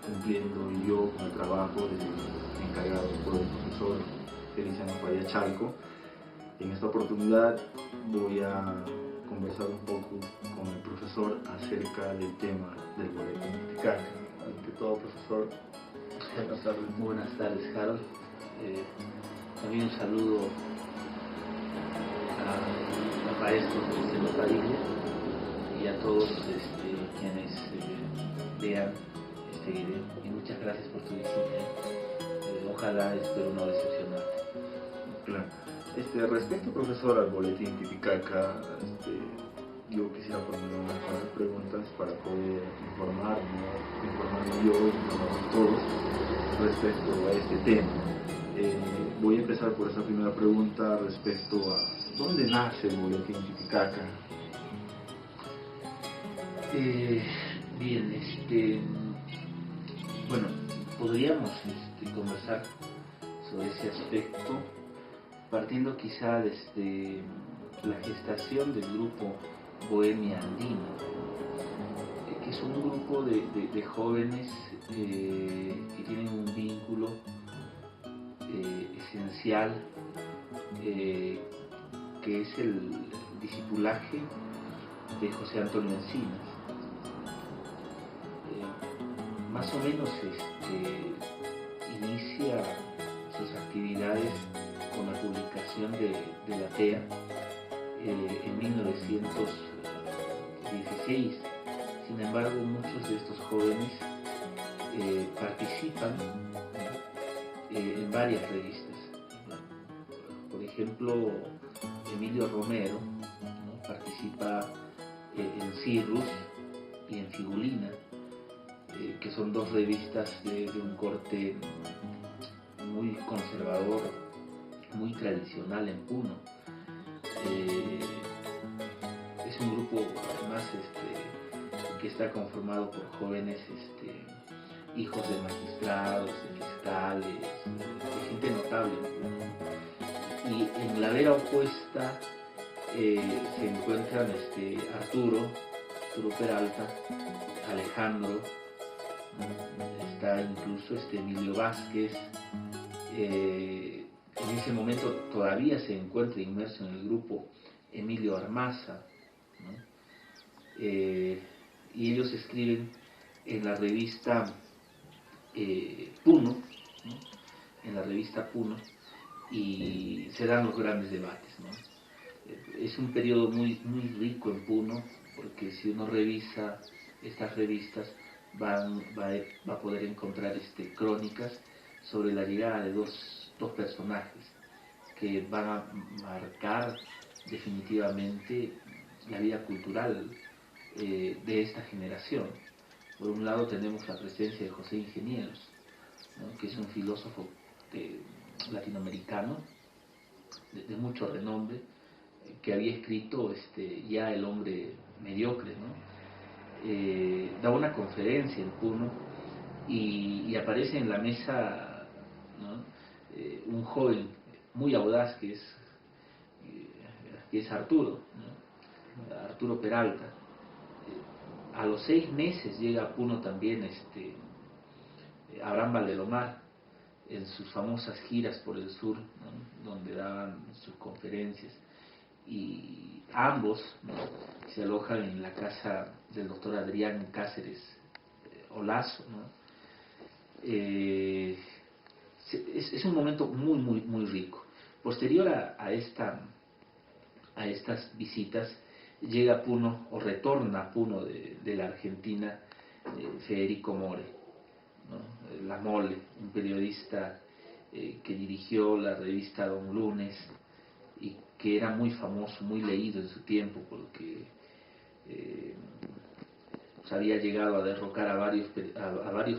cumpliendo yo con el trabajo de encargado por el profesor Feliciano Paya Chalco. En esta oportunidad voy a conversar un poco con el profesor acerca del tema del boletín Titicaca. Ante todo, profesor, buenas tardes. Buenas tardes, Harold. También un saludo a maestros de los países y a todos quienes vean este video. Y muchas gracias por tu visita. Ojalá, espero no decepcionarte. Claro. Respecto, profesor, al boletín Titicaca, yo quisiera ponerle unas cuantas preguntas para poder informarme yo y informarnos todos respecto a este tema. Voy a empezar por esa primera pregunta respecto a ¿dónde nace el boletín Titicaca? Bien, bueno, podríamos conversar sobre ese aspecto partiendo quizá desde la gestación del grupo Bohemia Andina, que es un grupo de jóvenes que tienen un vínculo esencial, que es el discipulaje de José Antonio Encinas. Más o menos inicia sus actividades con la publicación de la TEA en 1916. Sin embargo, muchos de estos jóvenes participan en varias revistas. Por ejemplo, Emilio Romero, ¿no?, participa en Cirrus y en Figulina, que son dos revistas de un corte muy conservador, muy tradicional en Puno. Es un grupo además que está conformado por jóvenes hijos de magistrados, de fiscales, de gente notable en Puno. Y en la vera opuesta se encuentran Arturo Peralta, Alejandro, está incluso Emilio Vázquez. En ese momento todavía se encuentra inmerso en el grupo Emilio Armaza, ¿no? Y ellos escriben en la revista Puno, ¿no?, en la revista Puno, y se dan los grandes debates, ¿no? Es un periodo muy rico en Puno, porque si uno revisa estas revistas va a poder encontrar crónicas sobre la llegada de dos personajes que van a marcar definitivamente la vida cultural de esta generación. Por un lado tenemos la presencia de José Ingenieros, ¿no?, que es un filósofo latinoamericano de mucho renombre, que había escrito ya El hombre mediocre, ¿no? Da una conferencia en Puno y aparece en la mesa, ¿no?, un joven muy audaz que es Arturo, ¿no?, Arturo Peralta. A los 6 meses llega a Puno también Abraham Valdelomar en sus famosas giras por el sur, ¿no?, donde daban sus conferencias, y ambos, ¿no?, se alojan en la casa del doctor Adrián Cáceres Olazo, ¿no? Es un momento muy rico. Posterior a estas visitas, llega a Puno, o retorna a Puno de la Argentina, Federico More, ¿no?, La Mole, un periodista que dirigió la revista Don Lunes y que era muy famoso, muy leído en su tiempo, porque había llegado a derrocar a varios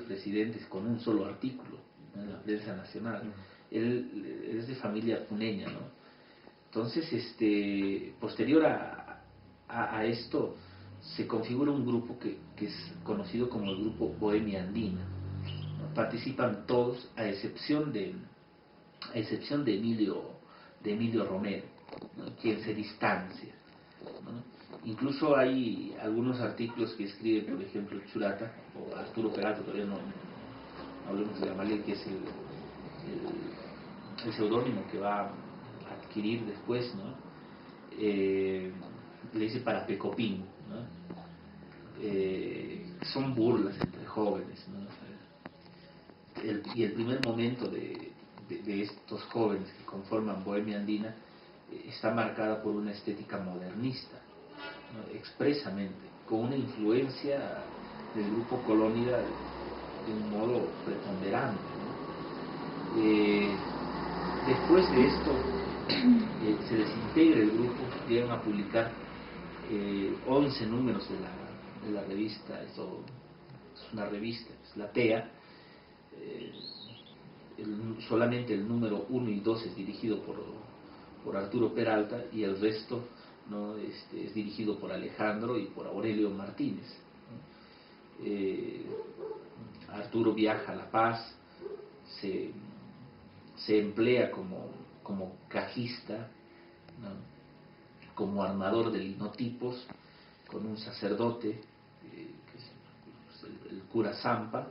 presidentes con un solo artículo, ¿no?, en la prensa nacional. Él es de familia puneña, ¿no? Entonces, posterior a esto, se configura un grupo que es conocido como el grupo Bohemia Andina, ¿no? Participan todos, a excepción de Emilio Romero, ¿no?, quien se distancia. ¿no? Incluso hay algunos artículos que escribe, por ejemplo, Churata o Arturo Peralta, todavía no hablemos de Gamaliel, que es el seudónimo que va a adquirir después, ¿no? Le dice para Pecopín, ¿no? Son burlas entre jóvenes, ¿no? Y el primer momento de estos jóvenes que conforman Bohemia Andina está marcada por una estética modernista, ¿no? Expresamente, con una influencia del grupo Colónida de un modo preponderante, ¿no? Después de esto se desintegra el grupo, llegan a publicar 11 números de la revista. Esto es una revista, es la TEA. Solamente el número 1 y 2 es dirigido por Arturo Peralta, y el resto, ¿no? Es dirigido por Alejandro y por Aurelio Martínez, ¿no? Arturo viaja a La Paz, se emplea como cajista, ¿no? Como armador de linotipos con un sacerdote, que es el cura Zampa,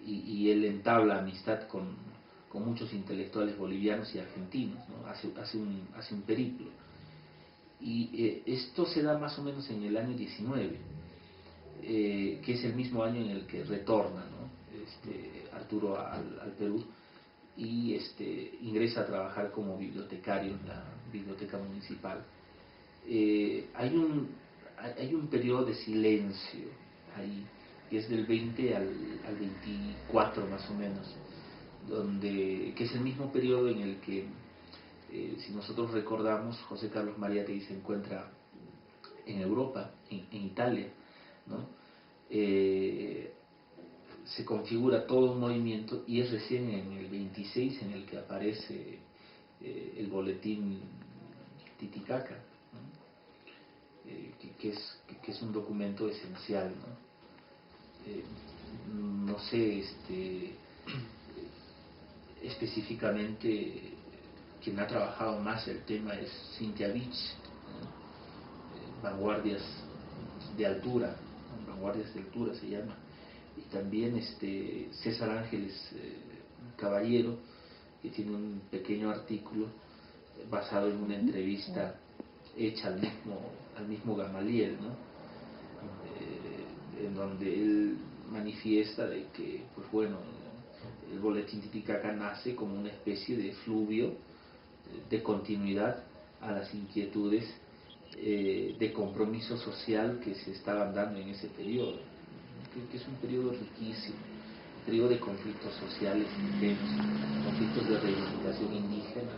y él entabla amistad con muchos intelectuales bolivianos y argentinos, ¿no? Hace un periplo. Y esto se da más o menos en el año 19, que es el mismo año en el que retorna, ¿no? Arturo al Perú, y ingresa a trabajar como bibliotecario en la biblioteca municipal. Hay un periodo de silencio ahí, que es del 20 al 24 más o menos, que es el mismo periodo en el que, si nosotros recordamos, José Carlos Mariátegui se encuentra en Europa, en Italia, ¿no? Se configura todo un movimiento, y es recién en el 26 en el que aparece el boletín Titicaca, ¿no? Que es un documento esencial, ¿no? No sé específicamente quien ha trabajado más el tema es Cintia Vich, ¿no? Vanguardias de altura, ¿no? Vanguardias de altura se llama, y también César Ángeles Caballero, que tiene un pequeño artículo basado en una entrevista hecha al mismo Gamaliel, ¿no? En donde él manifiesta de que, pues bueno, el boletín Titicaca nace como una especie de fluvio de continuidad a las inquietudes de compromiso social que se estaban dando en ese periodo, que es un periodo riquísimo, un periodo de conflictos sociales intensos, conflictos de reivindicación indígena,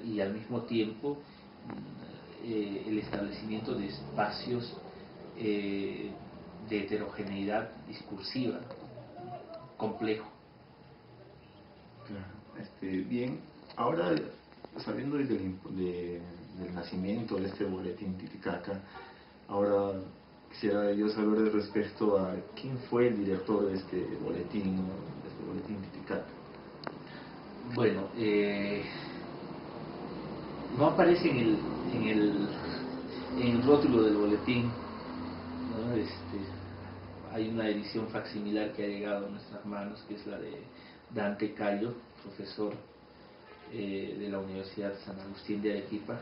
y al mismo tiempo el establecimiento de espacios de heterogeneidad discursiva complejo. Claro. Bien, ahora sabiendo del nacimiento de este boletín Titicaca, ahora quisiera yo saber respecto a quién fue el director de este boletín, ¿no? De este boletín Titicaca. Bueno, no aparece en el rótulo del boletín, ¿no? Hay una edición facsimilar que ha llegado a nuestras manos, que es la de Dante Cayo, profesor de la Universidad San Agustín de Arequipa.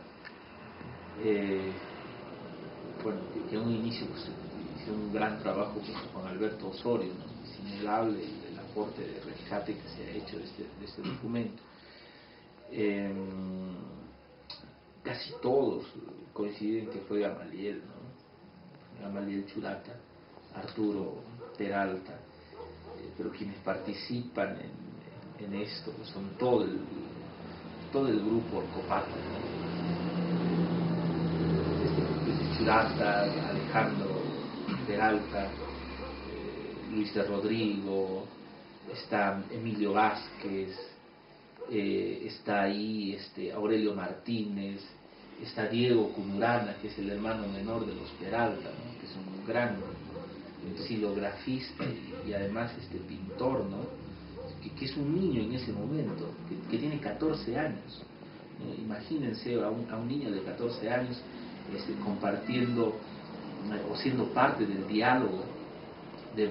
Bueno, que en un inicio pues, hizo un gran trabajo con Alberto Osorio, ¿no? Es innegable el aporte de rescate que se ha hecho de este documento. Casi todos coinciden que fue Gamaliel, ¿no? Gamaliel Churata, Arturo Peralta, pero quienes participan en esto pues son todo el grupo Orcopata, ¿no? Churata, Alejandro Peralta, Luis de Rodrigo, está Emilio Vázquez, está ahí Aurelio Martínez, está Diego Cumurana, que es el hermano menor de los Peralta, ¿no? Que es un gran silografista y además pintor, ¿no? Que es un niño en ese momento, que tiene 14 años, Imagínense a un niño de 14 años compartiendo o siendo parte del diálogo de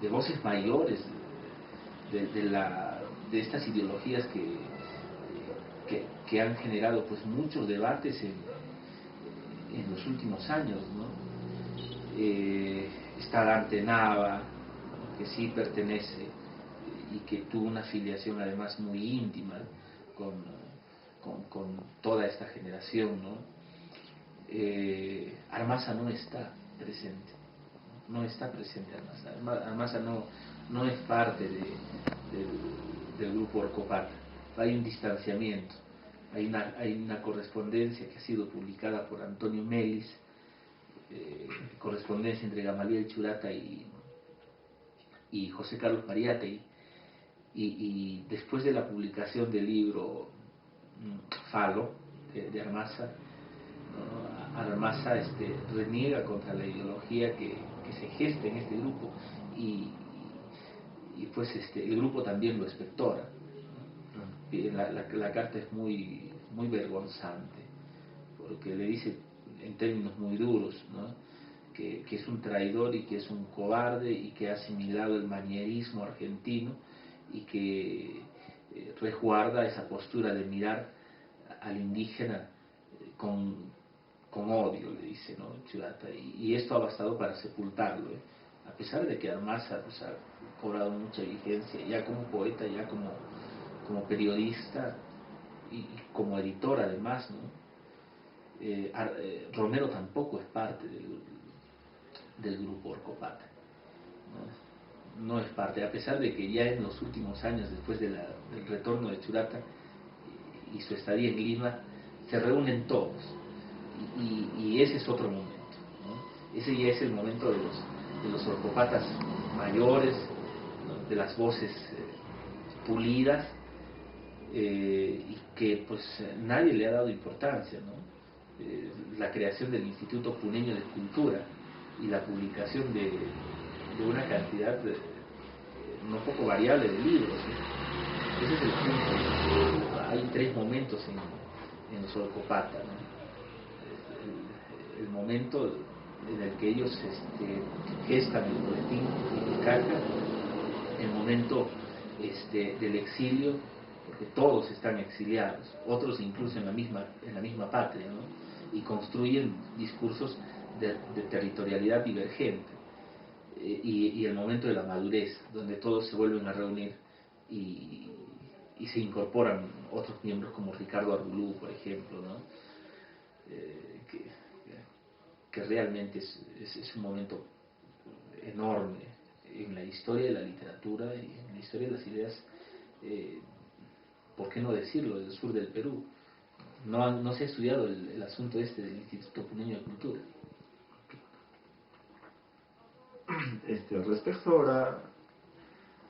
de voces mayores de estas ideologías que han generado pues muchos debates en los últimos años, ¿no? Está Dante Nava, ¿no? Que sí pertenece y que tuvo una afiliación además muy íntima con toda esta generación, ¿no? Armaza no está presente, no está presente Armaza. Armaza no es parte del grupo Orcopata. Hay un distanciamiento, hay una correspondencia que ha sido publicada por Antonio Melis, correspondencia entre Gamaliel Churata y José Carlos Mariátegui, y después de la publicación del libro Falo de Armaza, ¿no? Armaza reniega contra la ideología que se gesta en este grupo y pues el grupo también lo espectora, ¿no? La carta es muy vergonzante porque le dice en términos muy duros, ¿no? que es un traidor y que es un cobarde y que ha asimilado el manierismo argentino y que resguarda esa postura de mirar al indígena con odio, le dice, ¿no? Churata, y esto ha bastado para sepultarlo, a pesar de que Armaza pues, ha cobrado mucha vigencia, ya como poeta, ya como periodista y como editor además, ¿no? Romero tampoco es parte del grupo Orcopata, ¿no? No es parte, a pesar de que ya en los últimos años, después del retorno de Churata y su estadía en Lima, se reúnen todos, y ese es otro momento, ¿no? Ese ya es el momento de los orcopatas mayores, ¿no? De las voces pulidas, y que pues nadie le ha dado importancia, ¿no? La creación del Instituto Puneño de Cultura y la publicación de una cantidad no poco variable de libros, ¿no? Ese es el punto. Hay tres momentos en los Orcopata, ¿no? El momento en el que ellos gestan el boletín Titicaca, el momento del exilio, porque todos están exiliados, otros incluso en la misma patria, ¿no? Y construyen discursos de territorialidad divergente, y el momento de la madurez, donde todos se vuelven a reunir y se incorporan otros miembros como Ricardo Arbulú, por ejemplo, ¿no? Que realmente es un momento enorme en la historia de la literatura y en la historia de las ideas, ¿por qué no decirlo?, del sur del Perú. No se ha estudiado el asunto del Instituto Puneño de Cultura. Respecto ahora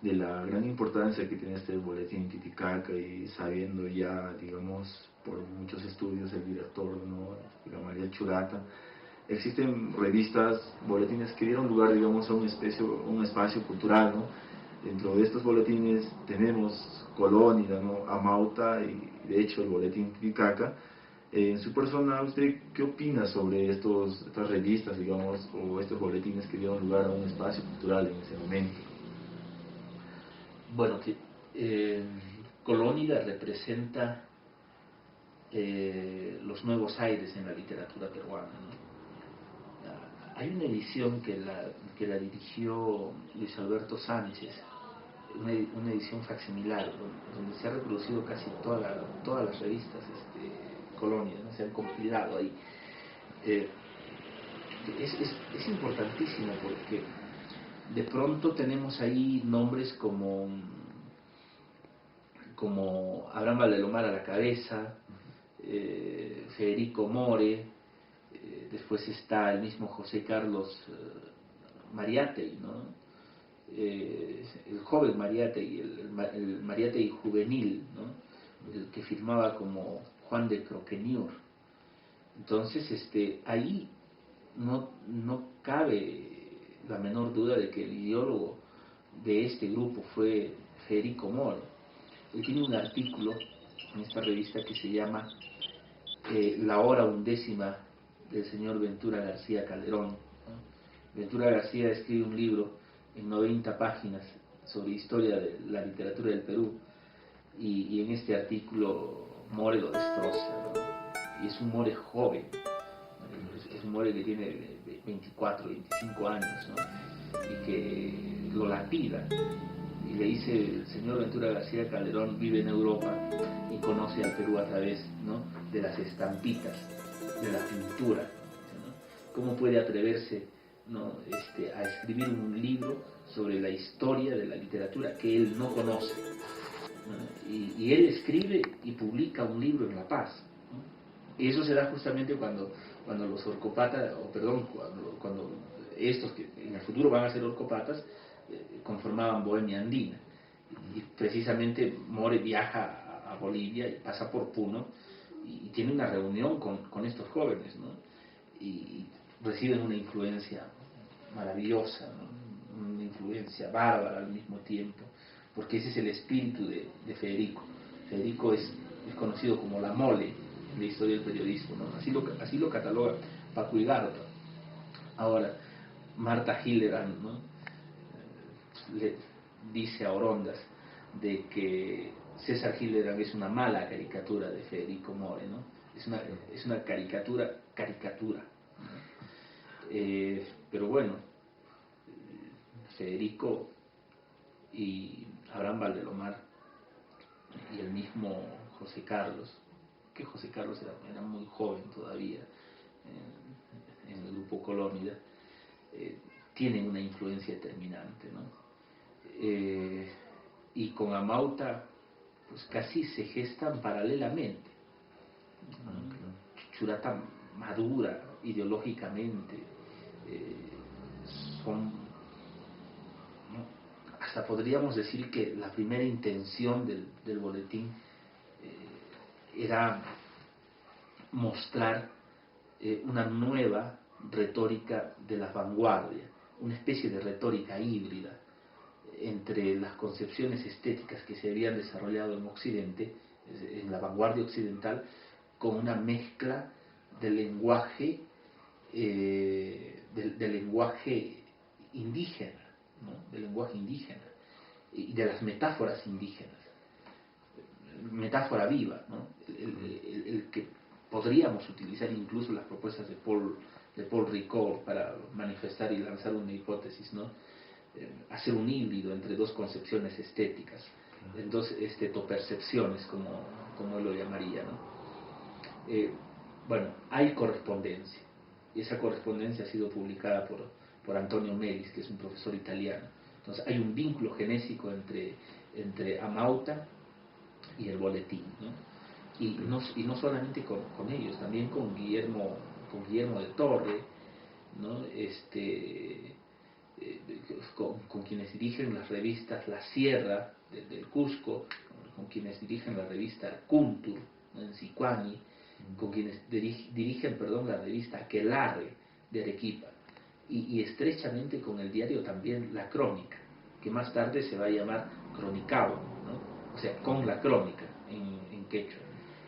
de la gran importancia que tiene este boletín Titicaca y sabiendo ya, digamos, por muchos estudios el director, ¿no?, Gamaliel Churata, existen revistas, boletines que dieron lugar, digamos, a un espacio cultural, ¿no? Dentro de estos boletines tenemos Colónida, ¿no?, Amauta y de hecho el boletín Titicaca. En su persona, ¿usted qué opina sobre estas revistas, digamos, o estos boletines que dieron lugar a un espacio cultural en ese momento? Bueno, Colónida representa los nuevos aires en la literatura peruana, ¿no? Hay una edición que la dirigió Luis Alberto Sánchez, una edición facsimilar, donde se ha reproducido casi todas las revistas Colonia, ¿no? Se han compilado ahí. Es importantísimo porque de pronto tenemos ahí nombres como Abraham Valdelomar a la cabeza, Federico More, después está el mismo José Carlos Mariátegui, ¿no? El joven Mariátegui, el Mariátegui juvenil, ¿no? El que firmaba como Juan de Croqueniur. Entonces, ahí no cabe la menor duda de que el ideólogo de este grupo fue Federico More. Él tiene un artículo en esta revista que se llama La Hora Undécima del señor Ventura García Calderón, ¿no? Ventura García escribe un libro en 90 páginas sobre historia de la literatura del Perú, y en este artículo More lo destroza, ¿no? Y es un More joven, ¿no? Es un More que tiene 24, 25 años, ¿no? Y que lo lapida. Y le dice: el señor Ventura García Calderón vive en Europa y conoce al Perú a través, ¿no?, de las estampitas, de la pintura, ¿no? ¿Cómo puede atreverse, ¿no?, a escribir un libro sobre la historia de la literatura que él no conoce, ¿no? Y él escribe y publica un libro en La Paz, ¿no? Y eso se da justamente cuando los orcopatas, o perdón, cuando estos que en el futuro van a ser orcopatas, conformaban Bohemia Andina. Y precisamente More viaja a Bolivia y pasa por Puno y tiene una reunión con estos jóvenes, ¿no? Y reciben una influencia maravillosa, ¿no? Una influencia bárbara al mismo tiempo, porque ese es el espíritu de Federico. Federico es conocido como la mole en la historia del periodismo, ¿no? Así lo cataloga Paco Igarota. Ahora, Marta Hildebrand, ¿no?, le dice a Orondas de que César Hildebrand es una mala caricatura de Federico More, ¿no? Es una caricatura, ¿no? Pero bueno, Federico y Abraham Valdelomar y el mismo José Carlos, que José Carlos era muy joven todavía en el grupo Colónida, tienen una influencia determinante, ¿no? Y con Amauta pues casi se gestan paralelamente, ¿no? Churata madura ideológicamente, son, ¿no?, hasta podríamos decir que la primera intención del boletín era mostrar una nueva retórica de la vanguardia, una especie de retórica híbrida entre las concepciones estéticas que se habían desarrollado en Occidente, en la vanguardia occidental, con una mezcla del lenguaje, del lenguaje indígena, ¿no?, del lenguaje indígena y de las metáforas indígenas, metáfora viva, ¿no?, el que podríamos utilizar incluso las propuestas de Paul Ricoeur para manifestar y lanzar una hipótesis, ¿no?, hacer un híbrido entre dos concepciones estéticas, en dos estetopercepciones, como él lo llamaría, ¿no? Bueno, hay correspondencia, y esa correspondencia ha sido publicada por Antonio Melis, que es un profesor italiano. Entonces hay un vínculo genésico entre Amauta y el boletín, ¿no? Y no solamente con ellos, también con Guillermo de Torre, ¿no?, con quienes dirigen las revistas La Sierra del Cusco, con quienes dirigen la revista Kuntur, ¿no?, en Sicuani, con quienes dirigen la revista Aquelarre de Arequipa, y estrechamente con el diario también La Crónica, que más tarde se va a llamar Cronicao, ¿no?, o sea, con la crónica en quechua,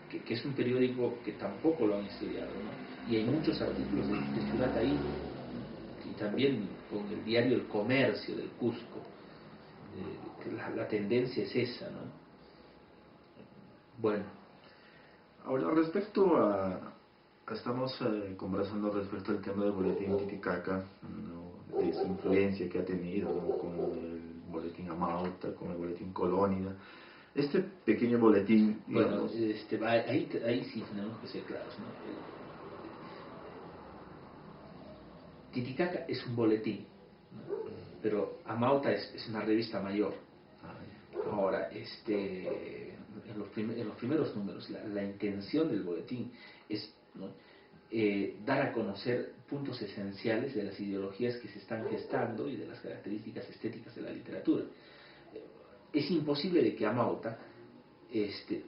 que es un periódico que tampoco lo han estudiado, ¿no? Y hay muchos artículos de Churata ahí, ¿no? Y también con el diario El Comercio del Cusco, la tendencia es esa, ¿no? Bueno. Ahora, estamos conversando respecto al tema del boletín Titicaca, ¿no?, de su influencia que ha tenido, ¿no?, con el boletín Amauta, con el boletín Colónida. Este pequeño boletín, digamos... Bueno, ahí sí tenemos que ser claros, ¿no? Titicaca es un boletín, ¿no?, pero Amauta es una revista mayor. Ahora, en los primeros números, la intención del boletín es, ¿no?, dar a conocer puntos esenciales de las ideologías que se están gestando y de las características estéticas de la literatura. Es imposible de que Amauta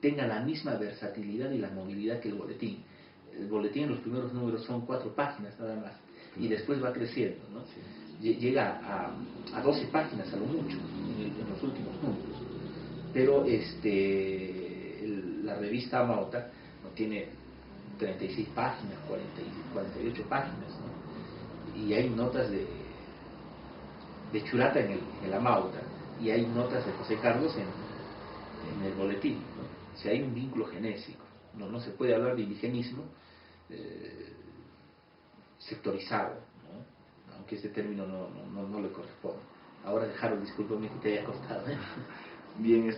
tenga la misma versatilidad y la movilidad que el boletín. El boletín en los primeros números son 4 páginas nada más, y después va creciendo, ¿no? Llega a 12 páginas a lo mucho en los últimos números. Pero la revista Amauta no tiene 36 páginas, 48 páginas, ¿no? Y hay notas de Churata en el Amauta, y hay notas de José Carlos en el boletín, ¿no? O sea, hay un vínculo genésico, no se puede hablar de indigenismo sectorizado, ¿no? Aunque ese término no le corresponde. Ahora, Harold, discúlpame que te haya costado, ¿eh? Bien,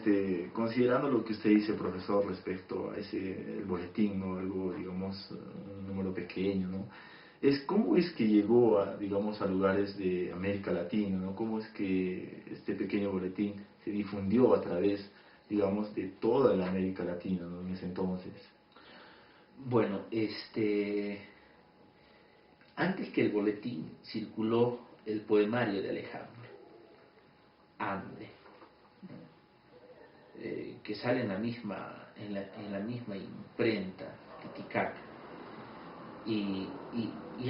considerando lo que usted dice, profesor, respecto a el boletín, ¿no? Algo, digamos, un número pequeño, ¿no? ¿Cómo es que llegó digamos, a lugares de América Latina, ¿no? ¿Cómo es que este pequeño boletín se difundió a través, digamos, de toda la América Latina, ¿no? En ese entonces? Bueno, antes que el boletín circuló el poemario de Alejandro, Ande, que sale en la misma imprenta, Titicaca, y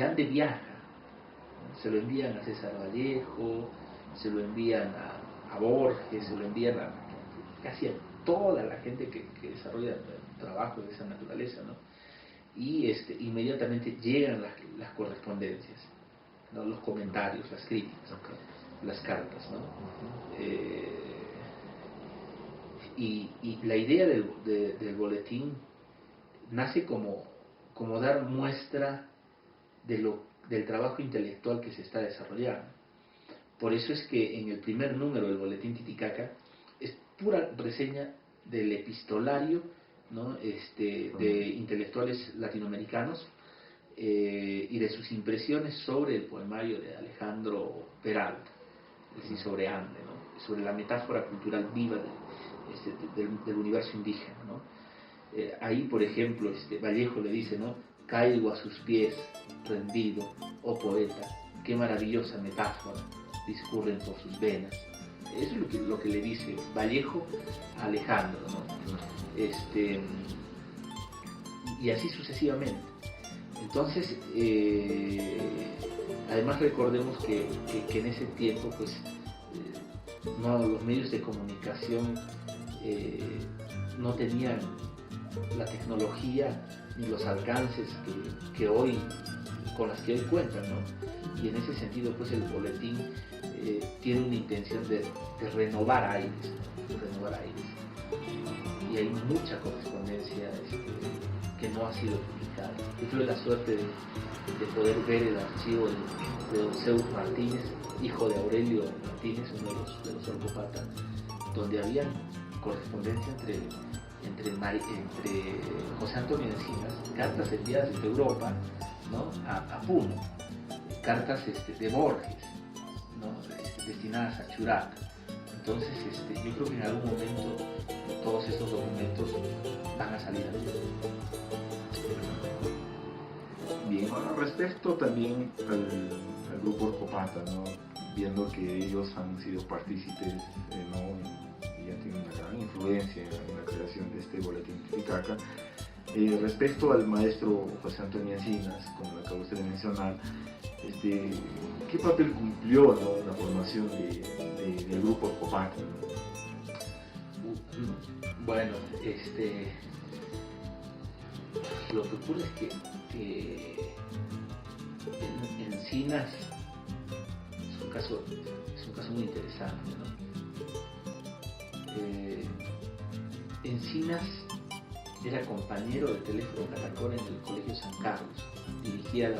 Ande viaja, ¿no? Se lo envían a César Vallejo, se lo envían a Borges, se lo envían a casi a toda la gente que desarrolla trabajo de esa naturaleza, ¿no? Y inmediatamente llegan las correspondencias, ¿no? Los comentarios, las críticas, las cartas, ¿no? Y la idea del boletín nace como dar muestra del trabajo intelectual que se está desarrollando. Por eso es que en el primer número del boletín Titicaca es pura reseña del epistolario, ¿no? De intelectuales latinoamericanos y de sus impresiones sobre el poemario de Alejandro Peralta, es decir, sobre Ande, ¿no? Sobre la metáfora cultural viva del universo indígena, ¿no? Ahí, por ejemplo, Vallejo le dice, ¿no? Caigo a sus pies, rendido, oh poeta, qué maravillosa metáfora discurren por sus venas. Eso es lo que le dice Vallejo a Alejandro, ¿no? Y así sucesivamente. Entonces, además recordemos que en ese tiempo, pues, los medios de comunicación no tenían la tecnología ni los alcances con las que hoy cuentan, ¿no? Y en ese sentido, pues, el boletín tiene una intención de renovar aires, ¿no? Renovar aires. Y hay mucha correspondencia que no ha sido publicada. Yo tuve la suerte de poder ver el archivo de don Zeus Martínez, hijo de Aurelio Martínez, uno de los Orcopata, donde había correspondencia entre José Antonio Encinas, cartas enviadas desde Europa, ¿no? a Puno, cartas de Borges, ¿no? Destinadas a Churata. Entonces, yo creo que en algún momento todos estos documentos van a salir a luz. Bien, ahora respecto también al grupo Orcopata, ¿no? Viendo que ellos han sido partícipes, ¿no? Y ya tienen una gran influencia en la creación de este boletín Titicaca. Respecto al maestro José Antonio Encinas, como lo acabó usted de mencionar, ¿qué papel cumplió, ¿no? La formación del grupo Orcopata, ¿no? Bueno, lo que ocurre es que Encinas es un caso muy interesante, ¿no? Encinas era compañero de teléfono Catacora en el Colegio San Carlos, dirigían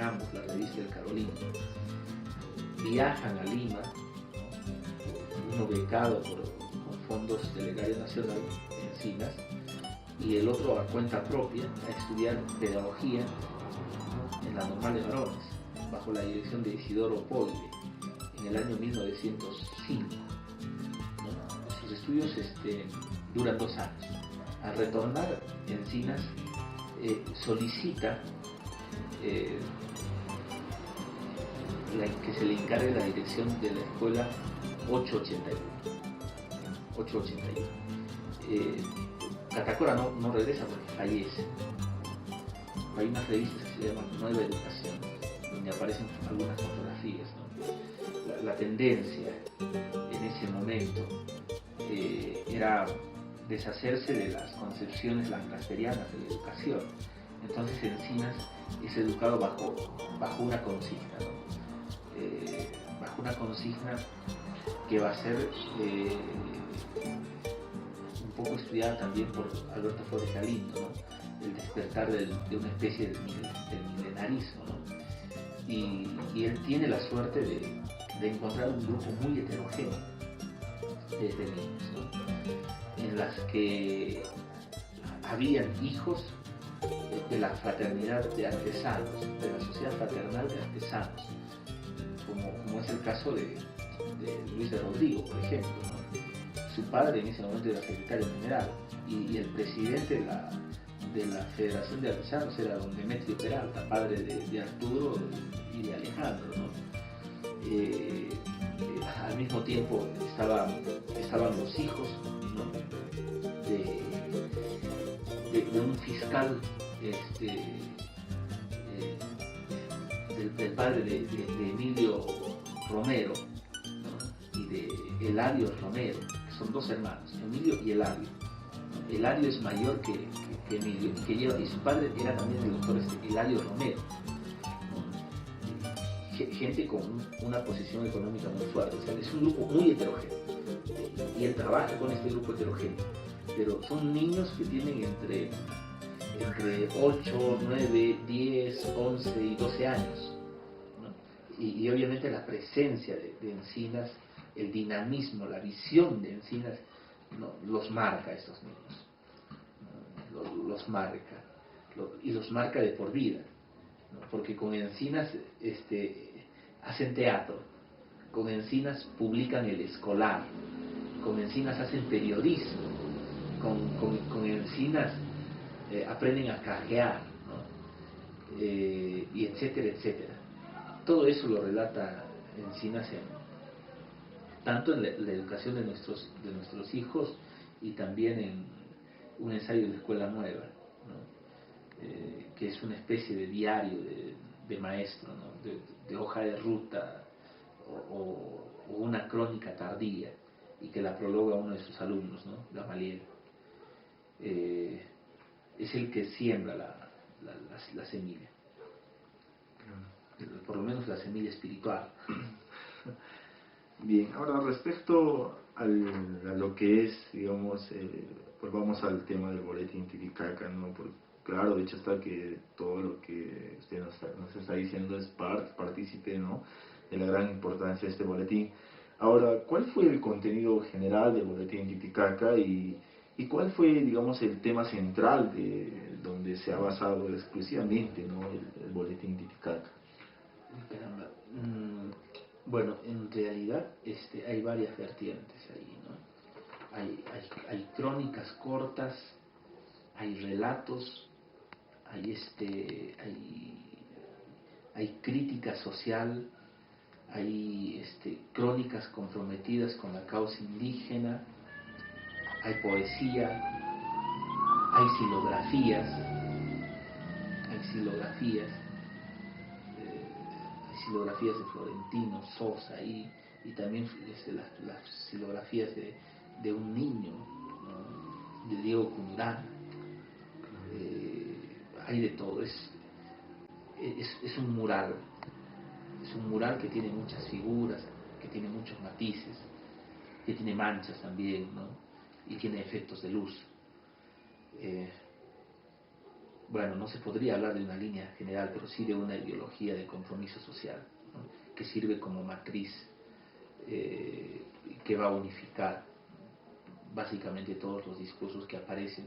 ambos la revista El Carolino. Viajan a Lima, ¿no? Uno becado con fondos del Erario Nacional, Encinas, y el otro a cuenta propia a estudiar pedagogía, ¿no? En la Normal de Varones, bajo la dirección de Isidoro Poyle, en el año 1905. ¿No? Sus estudios duran 2 años. Al retornar, Encinas solicita que se le encargue la dirección de la escuela 881. Catacora no regresa porque fallece. Hay unas revistas que se llaman Nueva Educación, donde aparecen algunas fotografías, ¿no? La tendencia en ese momento era deshacerse de las concepciones lancasterianas de la educación. Entonces Encinas es educado bajo una consigna, ¿no? Bajo una consigna que va a ser un poco estudiada también por Alberto Flores Galindo, ¿no? El despertar de una especie del milenarismo, ¿no? Y él tiene la suerte de encontrar un grupo muy heterogéneo de niños, ¿no? En las que habían hijos de la fraternidad de artesanos, de la sociedad fraternal de artesanos, como es el caso de Luis de Rodrigo, por ejemplo, ¿no? Su padre en ese momento era secretario general y el presidente de la Federación de Artesanos era don Demetrio Peralta, padre de Arturo y de Alejandro, ¿no? Al mismo tiempo estaban los hijos, ¿no? de un fiscal del padre de Emilio Romero, ¿no? Y de Eladio Romero, que son dos hermanos, Emilio y Eladio. Eladio es mayor que Emilio y su padre era también el doctor Eladio Romero, ¿no? Gente con una posición económica muy fuerte, o sea, es un grupo muy heterogéneo y él trabaja con este grupo heterogéneo, pero son niños que tienen entre 8, 9, 10, 11 y 12 años, ¿no? Y obviamente la presencia de Encinas, el dinamismo, la visión de Encinas, ¿no? Los marca a estos niños, ¿no? Los marca, y los marca de por vida, ¿no? Porque con Encinas hacen teatro, con Encinas publican El Escolar, con Encinas hacen periodismo, con Encinas aprenden a cajear, ¿no? Y etcétera, etcétera. Todo eso lo relata Encinas tanto en la educación de nuestros hijos y también en un ensayo de Escuela Nueva, ¿no? Que es una especie de diario de maestro, ¿no? de hoja de ruta o una crónica tardía, y que la prologa uno de sus alumnos, ¿no? Gamaliel. Es el que siembra la semilla, por lo menos la semilla espiritual. Bien, ahora respecto a lo que es, digamos, pues vamos al tema del boletín Titicaca, ¿no? Porque, claro, de hecho está que todo lo que usted nos está diciendo es partícipe, ¿no? De la gran importancia de este boletín. Ahora, ¿cuál fue el contenido general del boletín Titicaca y cuál fue, digamos, el tema central de donde se ha basado exclusivamente, ¿no? el boletín Titicaca? Caramba. Bueno, en realidad hay varias vertientes ahí, ¿no? Hay crónicas cortas, hay relatos, hay crítica social, hay crónicas comprometidas con la causa indígena, hay poesía, hay silografías, de Florentino Sosa y también las silografías de un niño, ¿no? De Diego Cundán. Hay de todo, es un mural, que tiene muchas figuras, que tiene muchos matices, que tiene manchas también, ¿no? Y tiene efectos de luz. Bueno, no se podría hablar de una línea general, pero sí de una ideología de compromiso social, ¿no? Que sirve como matriz, que va a unificar básicamente todos los discursos que aparecen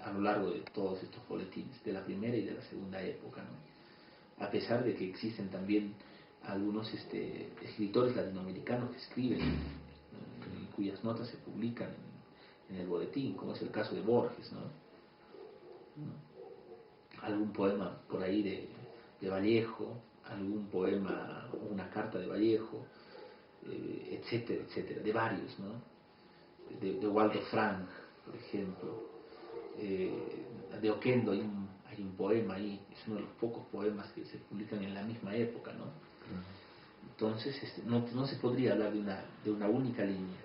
a lo largo de todos estos boletines, de la primera y de la segunda época, ¿no? A pesar de que existen también algunos escritores latinoamericanos que escriben, cuyas notas se publican en el boletín, como es el caso de Borges, ¿no? Algún poema por ahí de Vallejo, algún poema o una carta de Vallejo, etcétera, etcétera, de varios, ¿no? De Waldo Frank, por ejemplo. De Oquendo hay un poema ahí, es uno de los pocos poemas que se publican en la misma época, ¿no? Entonces no se podría hablar de una única línea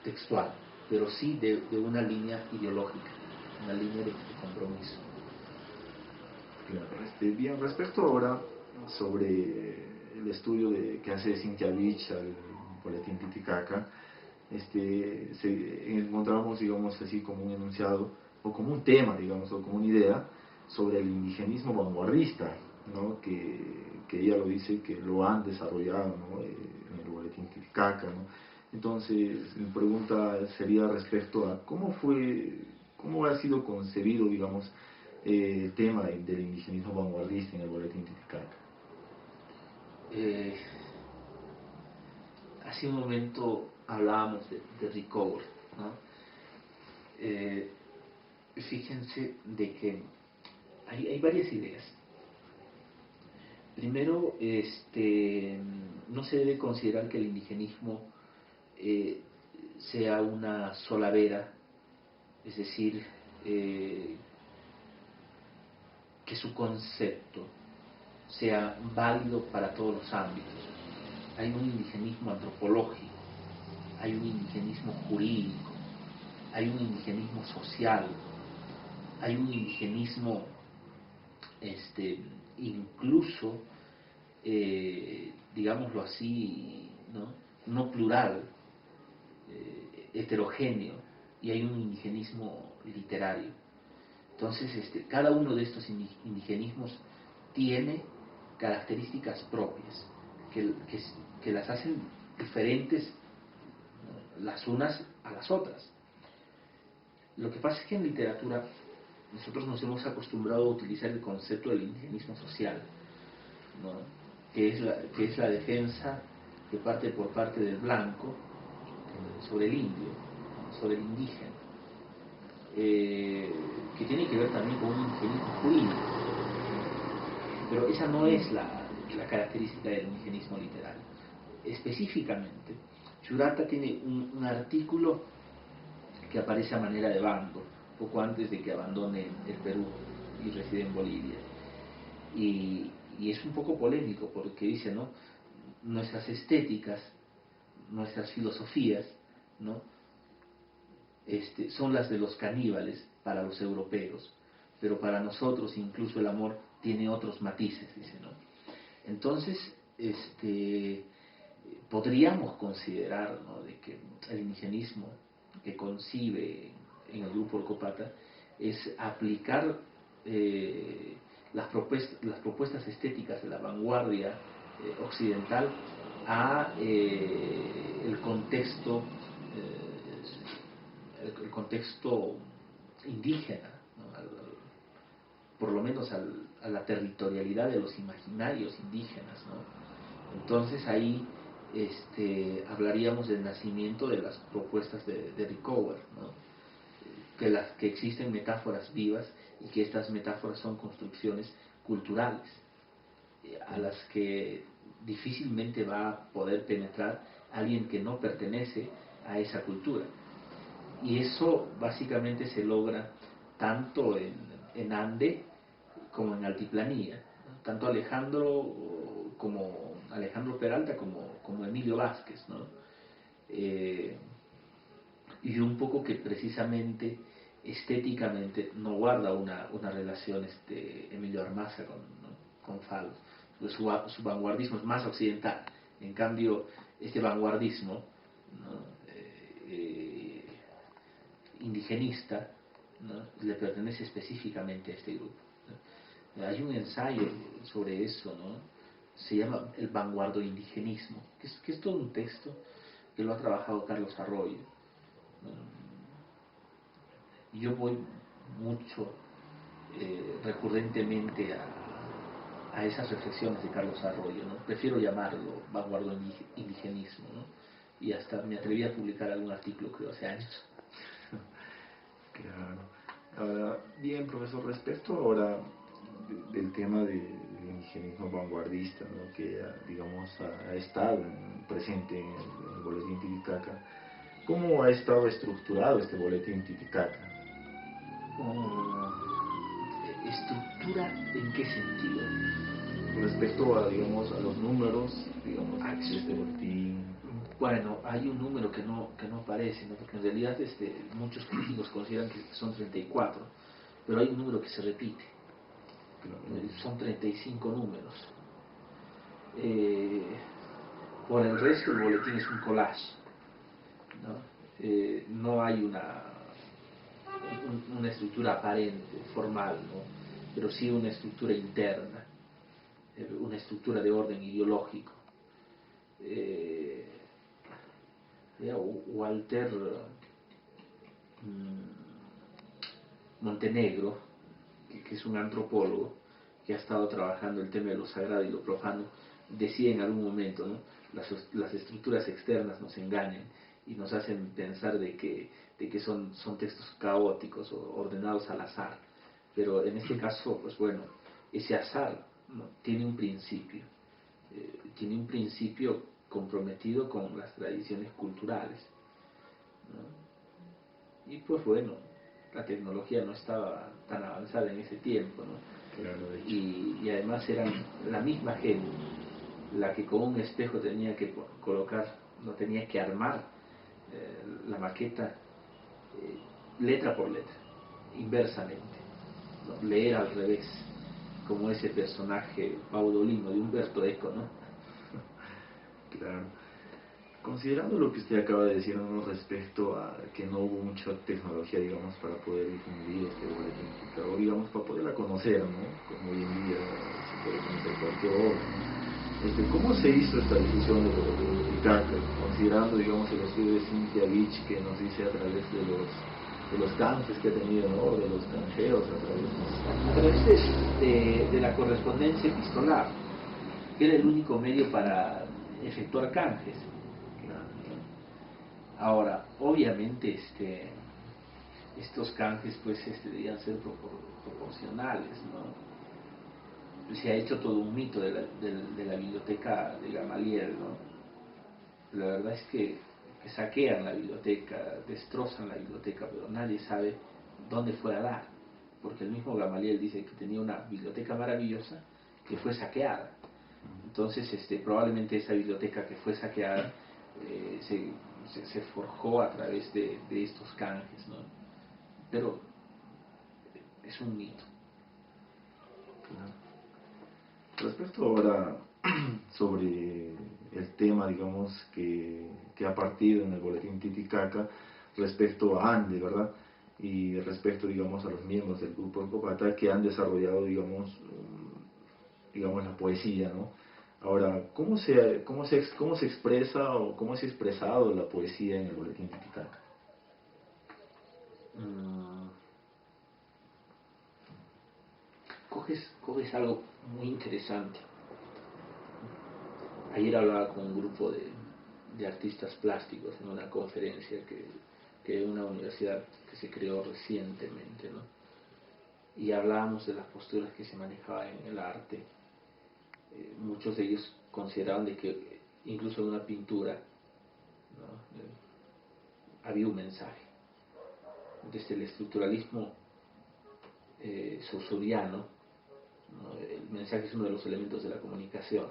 textual, pero sí de una línea ideológica, una línea de compromiso. Claro, bien, respecto ahora sobre el estudio que hace Cynthia Beach al boletín Titicaca, encontramos, digamos así, como un enunciado, o como un tema, digamos, o como una idea, sobre el indigenismo vanguardista, ¿no? que ella lo dice, que lo han desarrollado, ¿no? En el boletín Titicaca, ¿no? Entonces, mi pregunta sería respecto a cómo ha sido concebido, digamos, el tema del indigenismo vanguardista en el boletín Titicaca. Hace un momento hablábamos de Rickover, ¿no? Fíjense de que hay varias ideas. Primero, no se debe considerar que el indigenismo sea una sola vera, es decir, que su concepto sea válido para todos los ámbitos. Hay un indigenismo antropológico, hay un indigenismo jurídico, hay un indigenismo social, hay un indigenismo incluso, digámoslo así, no plural, heterogéneo, y hay un indigenismo literario. Entonces, cada uno de estos indigenismos tiene características propias que las hacen diferentes, ¿no?, las unas a las otras. Lo que pasa es que en literatura nosotros nos hemos acostumbrado a utilizar el concepto del indigenismo social, ¿no?, que es la defensa que parte por parte del blanco sobre el indio, ¿no?, sobre el indígena, que tiene que ver también con un indigenismo jurídico, pero esa no es la característica del indigenismo literario. Específicamente, Churata tiene un artículo que aparece a manera de bando, poco antes de que abandone el Perú y reside en Bolivia. Y es un poco polémico porque dice, ¿no?, nuestras estéticas, nuestras filosofías, ¿no?, son las de los caníbales para los europeos, pero para nosotros incluso el amor tiene otros matices, dice, ¿no? Entonces, podríamos considerar, ¿no?, de que el indigenismo que concibe en el grupo Orcopata es aplicar las propuestas estéticas de la vanguardia occidental a el contexto indígena, ¿no?, por lo menos a la territorialidad de los imaginarios indígenas, ¿no? Entonces ahí hablaríamos del nacimiento de las propuestas de Rickover, ¿no?, que existen metáforas vivas y que estas metáforas son construcciones culturales a las que difícilmente va a poder penetrar alguien que no pertenece a esa cultura. Y eso básicamente se logra tanto en Ande como en Altiplanía, ¿no?, tanto Alejandro Peralta como Emilio Vázquez, ¿no? Y un poco que precisamente estéticamente no guarda una relación Emilio Armaza con Falos, pues su vanguardismo es más occidental. En cambio, este vanguardismo, ¿no?, indigenista, ¿no?, le pertenece específicamente a este grupo, ¿no? Hay un ensayo sobre eso, ¿no?, se llama El vanguardo indigenismo, que es todo un texto que lo ha trabajado Carlos Arroyo. Yo voy mucho recurrentemente a esas reflexiones de Carlos Arroyo, ¿no? Prefiero llamarlo vanguardo indigenismo, ¿no? Y hasta me atreví a publicar algún artículo, creo, hace años. Claro. Ahora, bien, profesor, respecto ahora del tema del indigenismo vanguardista, ¿no?, que digamos ha estado presente en el boletín Titicaca, ¿cómo ha estado estructurado este boletín Titicaca? ¿Estructura en qué sentido? Respecto a, digamos, a los números, digamos, de este boletín. Bueno, hay un número que no aparece, ¿no? Porque en realidad muchos críticos consideran que son 34, pero hay un número que se repite. Son 35 números. Por el resto el boletín es un collage, ¿no? No hay una estructura aparente, formal, ¿no? Pero sí una estructura interna, una estructura de orden ideológico. Walter Montenegro, que es un antropólogo que ha estado trabajando el tema de lo sagrado y lo profano, decía en algún momento, ¿no? Las estructuras externas nos engañan y nos hacen pensar de que son textos caóticos o ordenados al azar, pero en este caso, pues bueno, ese azar, ¿no? Tiene un principio comprometido con las tradiciones culturales, ¿no? Y pues bueno, la tecnología no estaba tan avanzada en ese tiempo, ¿no? Claro, de hecho. Y además eran la misma gente la que con un espejo tenía que colocar, no tenía que armar la maqueta letra por letra, inversamente, ¿no? Leer al revés, como ese personaje paudolino de Umberto Eco, ¿no? Claro. Considerando lo que usted acaba de decir, ¿no? Respecto a que no hubo mucha tecnología, digamos, para poder difundir este boletín, o digamos, para poderla conocer, ¿no? Como hoy en día se puede conocer cualquier obra, ¿no? ¿Cómo se hizo esta difusión de Titicaca? Considerando, digamos, el estudio de Cynthia Beach, que nos dice a través de los canjes que ha tenido, ¿no? De los canjeros, A través de la correspondencia epistolar, que era el único medio para efectuar canjes. Ahora, obviamente, estos canjes pues debían ser proporcionales, ¿no? Se ha hecho todo un mito de la biblioteca de Gamaliel, ¿no? La verdad es que saquean la biblioteca, destrozan la biblioteca, pero nadie sabe dónde fue a dar, porque el mismo Gamaliel dice que tenía una biblioteca maravillosa que fue saqueada. Entonces, probablemente esa biblioteca que fue saqueada se forjó a través de estos canjes, ¿no? Pero es un mito. Respecto ahora sobre el tema, digamos, que ha partido en el boletín Titicaca respecto a Ande, ¿verdad? Y respecto, digamos, a los miembros del grupo de Copata que han desarrollado, digamos, la poesía, ¿no? Ahora, ¿cómo se expresa o cómo se ha expresado la poesía en el boletín Titicaca? Coges algo muy interesante. Ayer hablaba con un grupo de artistas plásticos en una conferencia que una universidad que se creó recientemente, ¿no? Y hablábamos de las posturas que se manejaban en el arte. Muchos de ellos consideraban de que incluso en una pintura, ¿no? Había un mensaje. Desde el estructuralismo saussureano, ¿no? El mensaje es uno de los elementos de la comunicación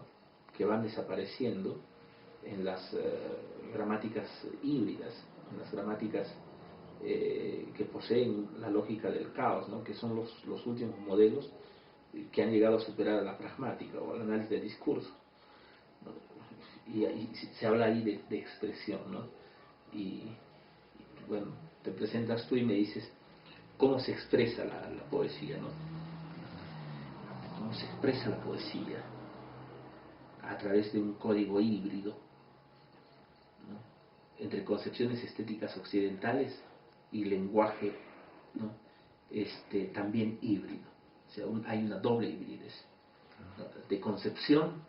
que van desapareciendo en las gramáticas híbridas, en las gramáticas que poseen la lógica del caos, ¿no? Que son los últimos modelos que han llegado a superar a la pragmática o al análisis del discurso, ¿no? Y se habla ahí de expresión, ¿no? Y bueno, te presentas tú y me dices cómo se expresa la poesía, ¿no? Cómo se expresa la poesía a través de un código híbrido, ¿no? Entre concepciones estéticas occidentales y lenguaje, ¿no? También híbrido. O sea, hay una doble hibridez, ¿no? De concepción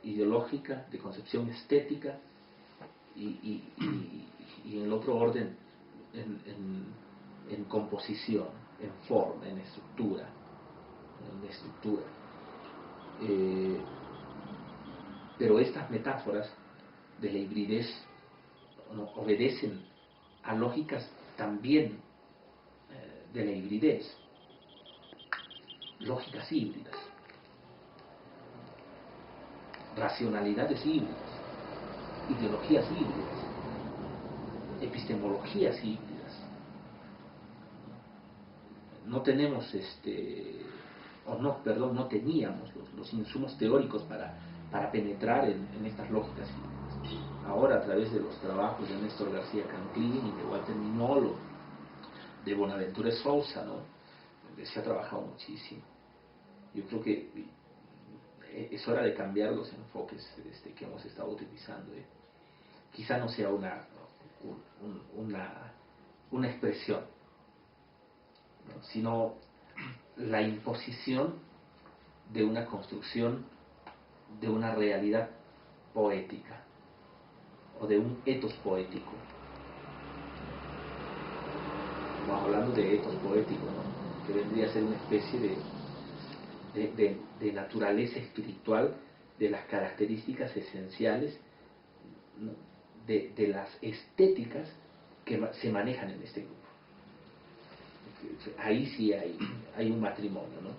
ideológica, de concepción estética y en el otro orden en composición, en forma, en estructura. Pero estas metáforas de la hibridez, ¿no? Obedecen a lógicas también de la hibridez, lógicas híbridas, racionalidades híbridas. ideologías híbridas, epistemologías híbridas. No tenemos no teníamos los insumos teóricos para penetrar en estas lógicas híbridas. Ahora, a través de los trabajos de Néstor García Canclini, de Walter Mignolo, de Bonaventura Sousa, ¿no?, se ha trabajado muchísimo. Yo creo que es hora de cambiar los enfoques que hemos estado utilizando. Quizá no sea una expresión, ¿no?, sino la imposición de una construcción de una realidad poética o de un etos poético. Estamos hablando de etos poético, ¿no?, que vendría a ser una especie de naturaleza espiritual de las características esenciales, ¿no?, de las estéticas que se manejan en este grupo. Ahí sí hay un matrimonio, ¿no?,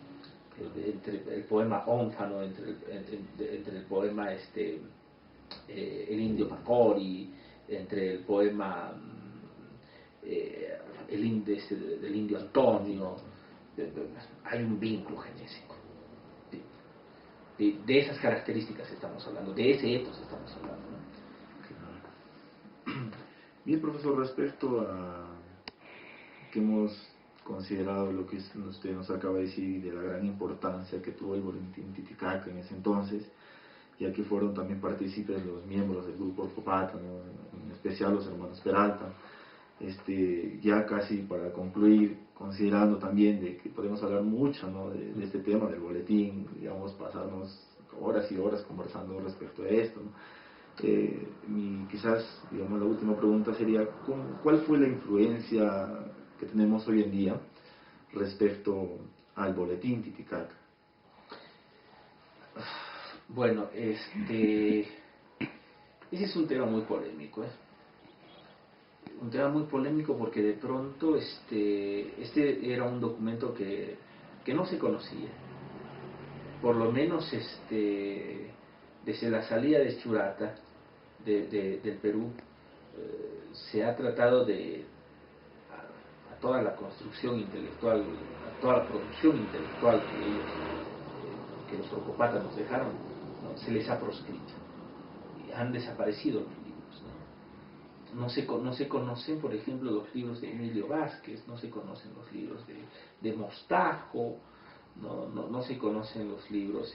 entre el poema Ónfano, entre el poema El Indio Pacori, entre el poema del Indio Antonio. Hay un vínculo genésico. De esas características estamos hablando, de ese etos estamos hablando, ¿no? Bien, profesor, respecto a que hemos considerado lo que usted nos acaba de decir de la gran importancia que tuvo el Boletín Titicaca en ese entonces, ya que fueron también partícipes los miembros del grupo Orcopata, ¿no?, en especial los hermanos Peralta. Ya casi para concluir, considerando también de que podemos hablar mucho, ¿no?, de este tema del boletín, digamos, pasarnos horas y horas conversando respecto a esto, ¿no? Quizás, digamos, la última pregunta sería, ¿cuál fue la influencia que tenemos hoy en día respecto al boletín Titicaca? Bueno, ese es un tema muy polémico, un tema muy polémico porque de pronto este era un documento que no se conocía. Por lo menos desde la salida de Churata del Perú, se ha tratado a toda la construcción intelectual, a toda la producción intelectual que los Orcopata nos dejaron, ¿no?, se les ha proscrito. Han desaparecido los libros, ¿no? No se conocen, por ejemplo, los libros de Emilio Vázquez, no se conocen los libros de Mostajo, no se conocen los libros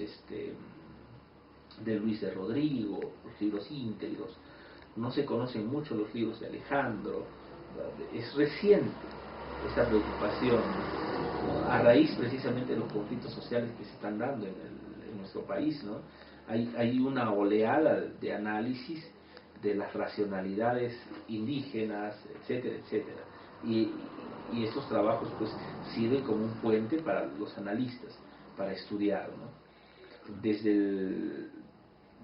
de Luis de Rodrigo, los libros íntegros, no se conocen mucho los libros de Alejandro. Es reciente esta preocupación, ¿no?, a raíz precisamente de los conflictos sociales que se están dando en nuestro país, ¿no? Hay una oleada de análisis de las racionalidades indígenas, etcétera, etcétera. Y estos trabajos pues sirven como un puente para los analistas, para estudiar, ¿no?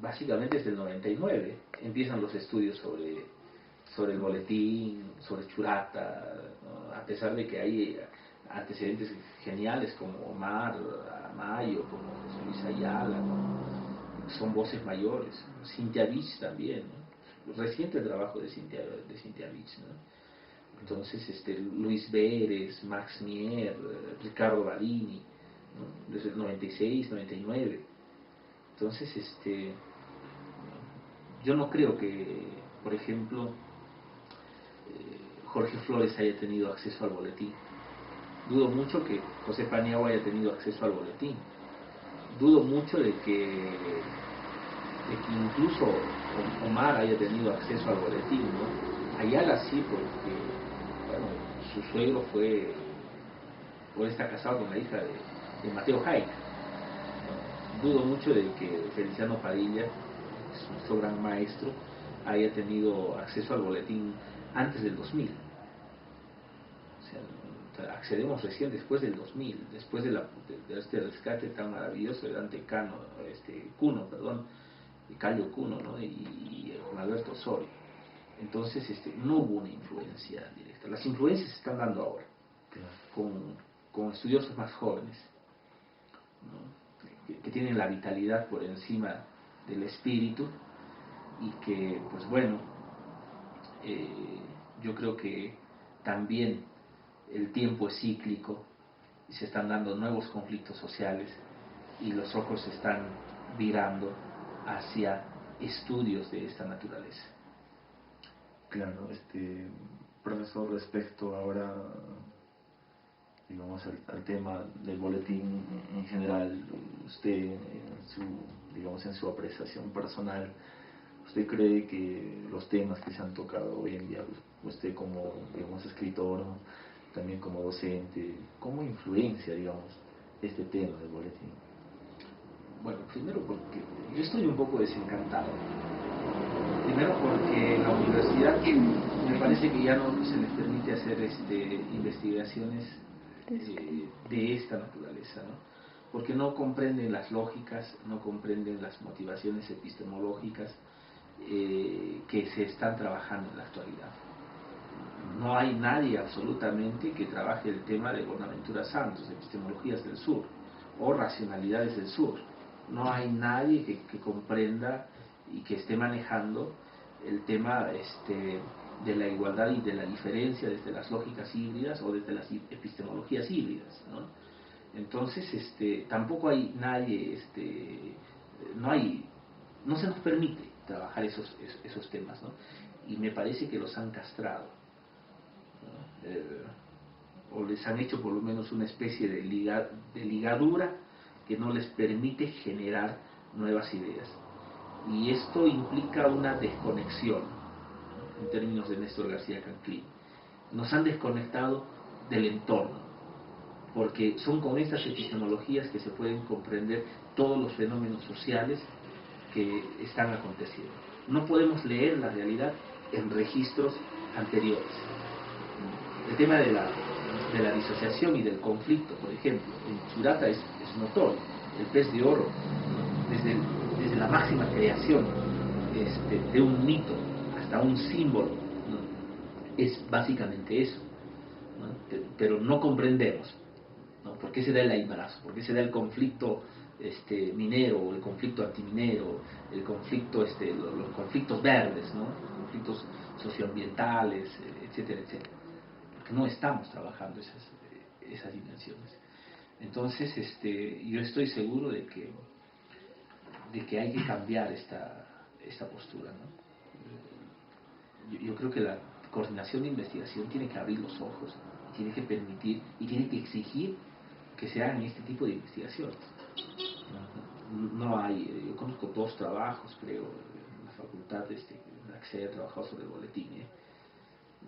Básicamente desde el 99 empiezan los estudios sobre el boletín, sobre Churata, ¿no?, a pesar de que hay antecedentes geniales como Omar Amayo, como José Luis Ayala, ¿no?, son voces mayores, Cintia Beach también, ¿no?, reciente trabajo de Cintia Beach, ¿no? Entonces Luis Vélez, Max Mier, Ricardo Badini, ¿no?, desde el 96, 99. Entonces yo no creo que, por ejemplo, Jorge Flores haya tenido acceso al boletín. Dudo mucho que José Paniagua haya tenido acceso al boletín. Dudo mucho de que incluso Omar haya tenido acceso al boletín, ¿no? Ayala sí, porque, bueno, su suegro está casado con la hija de Mateo Jaica, ¿no? Dudo mucho de que Feliciano Padilla, nuestro gran maestro, haya tenido acceso al boletín antes del 2000. O sea, accedemos recién después del 2000, después de este rescate tan maravilloso de Dante Cuno, Cayo Cuno, ¿no?, y Juan Alberto Osorio. Entonces no hubo una influencia directa. Las influencias se están dando ahora, con estudiosos más jóvenes, ¿no?, que tienen la vitalidad por encima del espíritu, y que, pues bueno, yo creo que también el tiempo es cíclico y se están dando nuevos conflictos sociales y los ojos se están virando hacia estudios de esta naturaleza. Claro, profesor, respecto ahora, digamos, al tema del boletín en general, usted, en su apreciación personal, ¿usted cree que los temas que se han tocado hoy en día, usted como, digamos, escritor, también como docente, cómo influencia, digamos, este tema del boletín? Bueno, primero porque yo estoy un poco desencantado. Primero porque la universidad me parece que ya no se les permite hacer investigaciones de esta naturaleza, ¿no? Porque no comprenden las lógicas, no comprenden las motivaciones epistemológicas que se están trabajando en la actualidad. No hay nadie absolutamente que trabaje el tema de Bonaventura Santos, epistemologías del sur, o racionalidades del sur. No hay nadie que comprenda y que esté manejando el tema de la igualdad y de la diferencia desde las lógicas híbridas o desde las epistemologías híbridas, ¿no? Entonces, tampoco hay nadie, no se nos permite trabajar esos temas, ¿no? Y me parece que los han castrado, ¿no? O les han hecho por lo menos una especie de ligadura que no les permite generar nuevas ideas. Y esto implica una desconexión, ¿no? En términos de Néstor García Canclín. Nos han desconectado del entorno, porque son con estas epistemologías que se pueden comprender todos los fenómenos sociales que están aconteciendo. No podemos leer la realidad en registros anteriores. El tema de la disociación y del conflicto, por ejemplo, en Churata es notorio. El pez de oro, ¿no? Desde la máxima creación de un mito hasta un símbolo, ¿no? Es básicamente eso, ¿no? Pero no comprendemos, ¿no? ¿Por qué se da el aymarazo? ¿Por qué se da el conflicto minero, el conflicto antiminero, el conflicto, los conflictos verdes, ¿no? Los conflictos socioambientales, etcétera, etcétera? Porque no estamos trabajando esas dimensiones. Entonces, yo estoy seguro de que hay que cambiar esta postura, ¿no? Yo creo que la coordinación de investigación tiene que abrir los ojos, tiene que permitir y tiene que exigir que se hagan este tipo de investigaciones. No hay, yo conozco 2 trabajos, creo, en la facultad en la que se haya trabajado sobre el boletín,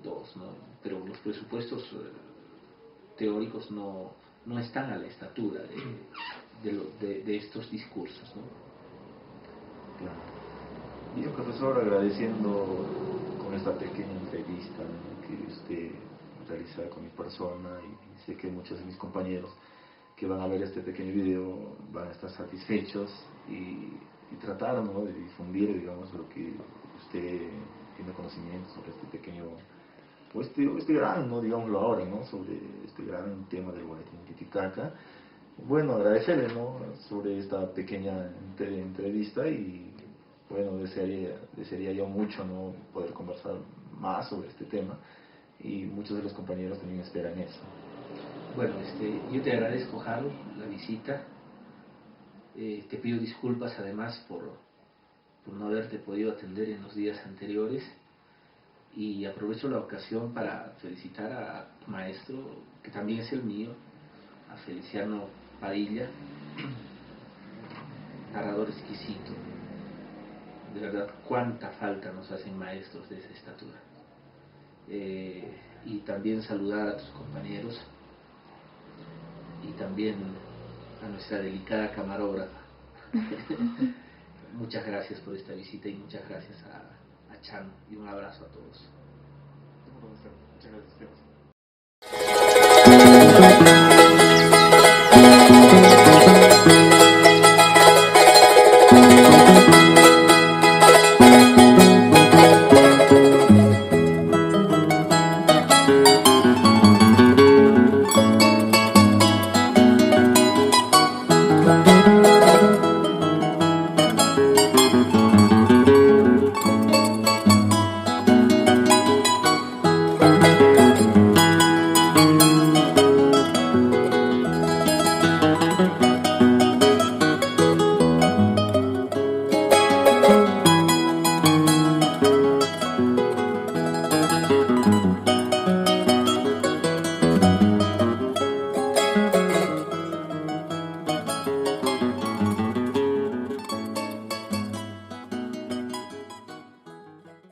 2, ¿no? Pero los presupuestos teóricos no están a la estatura de estos discursos, ¿no? Claro. Bien, profesor, agradeciendo con esta pequeña entrevista, ¿no?, que usted realiza con mi persona, y sé que muchos de mis compañeros que van a ver este pequeño video van a estar satisfechos y tratar, ¿no?, de difundir, digamos, lo que usted tiene conocimiento sobre este pequeño, o este gran, ¿no?, digámoslo ahora, ¿no?, sobre este gran tema del boletín Titicaca. Bueno, agradecerle, ¿no?, sobre esta pequeña entrevista, y bueno, desearía yo mucho, ¿no?, poder conversar más sobre este tema, y muchos de los compañeros también esperan eso. Bueno, yo te agradezco, Harold, la visita. Te pido disculpas además por no haberte podido atender en los días anteriores, y aprovecho la ocasión para felicitar a tu maestro, que también es el mío, a Feliciano Padilla, narrador exquisito. De verdad, cuánta falta nos hacen maestros de esa estatura. Y también saludar a tus compañeros y también a nuestra delicada camarógrafa. Muchas gracias por esta visita y muchas gracias a Chano, y un abrazo a todos. Muchas gracias.